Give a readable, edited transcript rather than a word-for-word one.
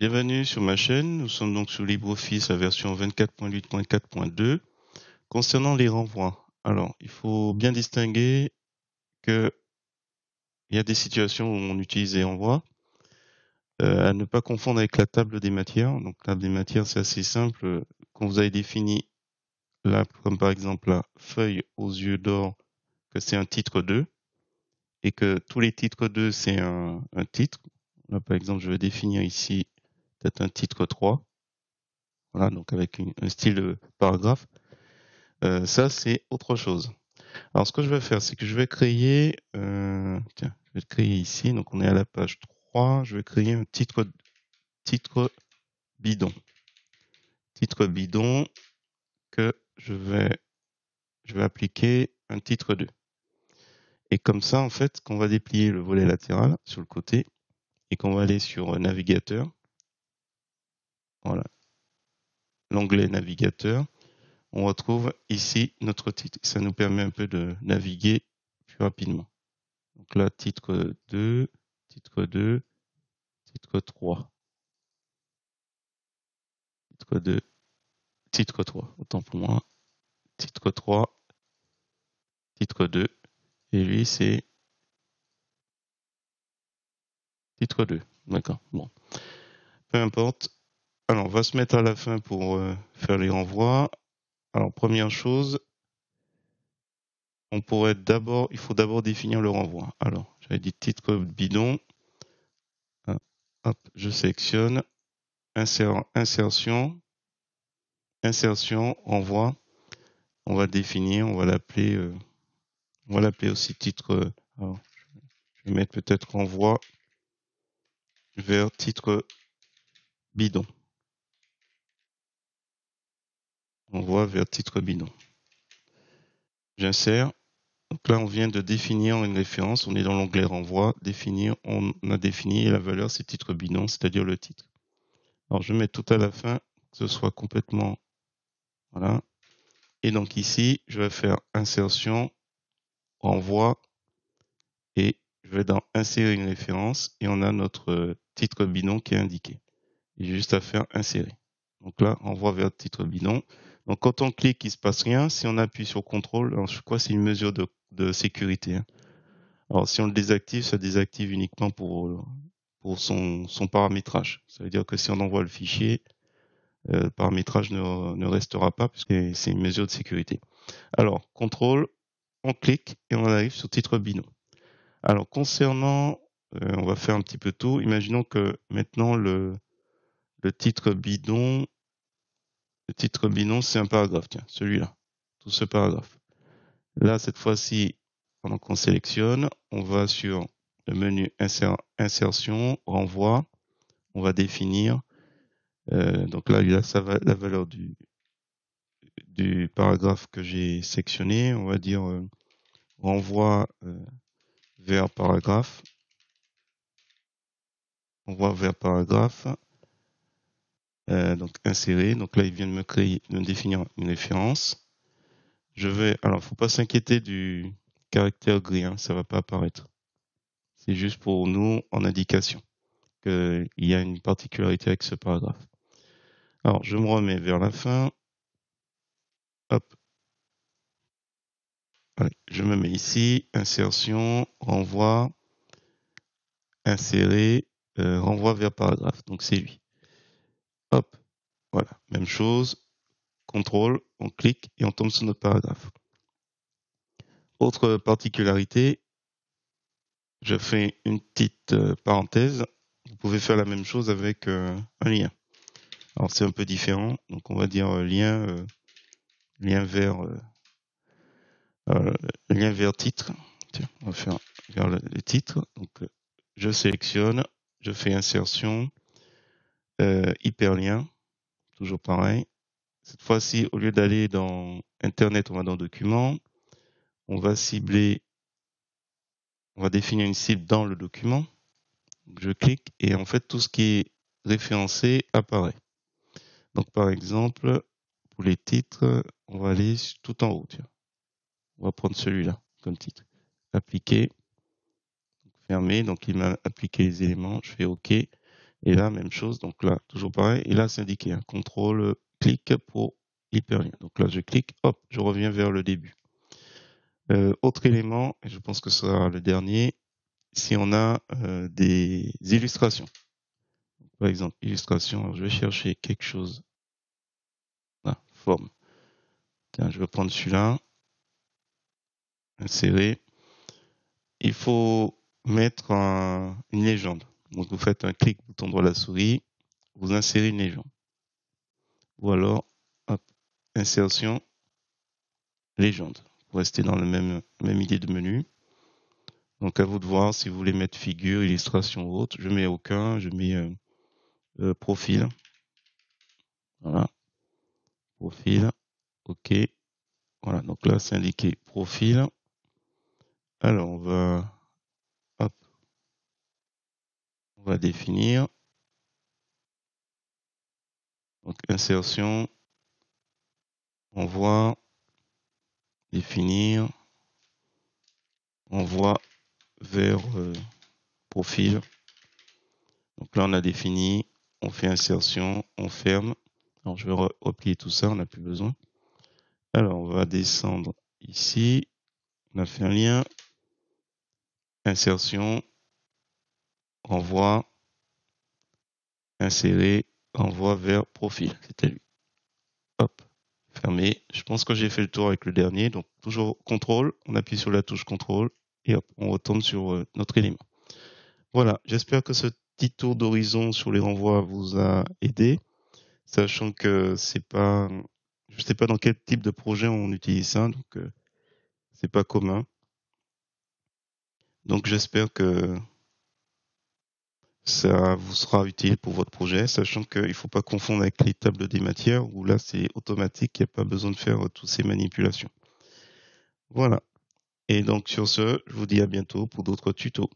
Bienvenue sur ma chaîne, nous sommes donc sur LibreOffice la version 24.8.4.2. Concernant les renvois, alors il faut bien distinguer que il y a des situations où on utilise les renvois, à ne pas confondre avec la table des matières. Donc la table des matières c'est assez simple, quand vous avez défini là, comme par exemple la feuille aux yeux d'or, que c'est un titre 2, et que tous les titres 2 c'est un titre. Là par exemple je vais définir ici peut-être un titre 3. Voilà, donc avec un style de paragraphe. Ça, c'est autre chose. Alors, ce que je vais faire, c'est que je vais créer, tiens, je vais le créer ici. Donc, on est à la page 3. Je vais créer un titre bidon. Titre bidon que je vais appliquer un titre 2. Et comme ça, en fait, qu'on va déplier le volet latéral sur le côté et qu'on va aller sur navigateur. Voilà. L'onglet navigateur. On retrouve ici notre titre. Ça nous permet un peu de naviguer plus rapidement. Donc là, titre 2, titre 2, titre 3, titre 2, titre 3. Autant pour moi. Titre 3, titre 2. Et lui, c'est titre 2. D'accord. Bon. Peu importe. Alors, on va se mettre à la fin pour faire les renvois. Alors, première chose, il faut d'abord définir le renvoi. Alors, j'avais dit titre bidon. Hop, je sélectionne. Insertion, renvoi. On va définir, on va l'appeler aussi titre. Alors, je vais mettre peut-être renvoi vers titre bidon. Renvoi vers titre bidon. J'insère. Donc là, on vient de définir une référence. On est dans l'onglet renvoi. Définir. On a défini la valeur, c'est titre bidon, c'est-à-dire le titre. Alors, je mets tout à la fin, que ce soit complètement. Voilà. Et donc ici, je vais faire insertion, renvoi, et je vais dans insérer une référence, et on a notre titre bidon qui est indiqué. J'ai juste à faire insérer. Donc là, renvoi vers titre bidon. Donc quand on clique, il ne se passe rien. Si on appuie sur CTRL, alors je crois que c'est une mesure de sécurité. Hein. Alors si on le désactive, ça désactive uniquement pour son paramétrage. Ça veut dire que si on envoie le fichier, le paramétrage ne restera pas puisque c'est une mesure de sécurité. Alors, CTRL, on clique et on arrive sur titre bidon. Alors concernant, on va faire un petit peu tout. Imaginons que maintenant le titre bidon, c'est un paragraphe, tiens, celui-là, tout ce paragraphe. Là, cette fois-ci, pendant qu'on sélectionne, on va sur le menu insertion, renvoi, on va définir, donc là, il a la valeur du paragraphe que j'ai sectionné, on va dire renvoi vers paragraphe, donc insérer, donc là, il vient de me définir une référence. Alors, faut pas s'inquiéter du caractère gris, hein, ça va pas apparaître. C'est juste pour nous en indication qu'il y a une particularité avec ce paragraphe. Alors, je me remets vers la fin. Hop. Allez, je me mets ici, insertion, renvoi, insérer, renvoi vers paragraphe. Donc, c'est lui. Hop. Voilà. Même chose. CTRL, on clique et on tombe sur notre paragraphe. Autre particularité, je fais une petite parenthèse. Vous pouvez faire la même chose avec un lien. Alors c'est un peu différent, donc on va dire lien vers titre. Tiens, on va faire vers le titre. Donc je sélectionne, je fais insertion, hyperlien, toujours pareil. Cette fois-ci, au lieu d'aller dans Internet, on va dans Documents. On va définir une cible dans le document. Donc, je clique et en fait tout ce qui est référencé apparaît. Donc par exemple, pour les titres, on va aller tout en haut. Tiens. On va prendre celui-là comme titre. Appliquer, fermer. Donc il m'a appliqué les éléments. Je fais OK. Et là, même chose. Donc là, toujours pareil. Et là, c'est indiqué, hein, contrôle, clic pour hyperlien. Donc là, je clique, hop, je reviens vers le début. Autre élément, et je pense que ce sera le dernier, si on a des illustrations. Par exemple, illustration, alors je vais chercher quelque chose. Là, forme. Tiens, je vais prendre celui-là, insérer. Il faut mettre une légende. Donc vous faites un clic bouton droit de la souris, vous insérez une légende. Ou alors, hop, insertion, légende. Vous restez dans la même idée de menu. Donc à vous de voir si vous voulez mettre figure, illustration ou autre. Je mets aucun, je mets profil. Voilà, profil. OK. Voilà, donc là c'est indiqué profil. Alors hop, on va définir. Donc insertion, envoi, définir, envoi vers profil. Donc là on a défini, on fait insertion, on ferme. Alors je vais replier tout ça, on n'a plus besoin. Alors on va descendre ici, on a fait un lien, insertion, envoi, insérer, envoi vers profil. C'était lui. Hop, fermé. Je pense que j'ai fait le tour avec le dernier. Donc toujours contrôle, on appuie sur la touche contrôle et hop, on retourne sur notre élément. Voilà, j'espère que ce petit tour d'horizon sur les renvois vous a aidé, sachant que c'est pas, je sais pas dans quel type de projet on utilise ça, donc c'est pas commun. Donc j'espère que ça vous sera utile pour votre projet, sachant qu'il ne faut pas confondre avec les tables des matières où là c'est automatique, il n'y a pas besoin de faire toutes ces manipulations. Voilà. Et donc sur ce, je vous dis à bientôt pour d'autres tutos.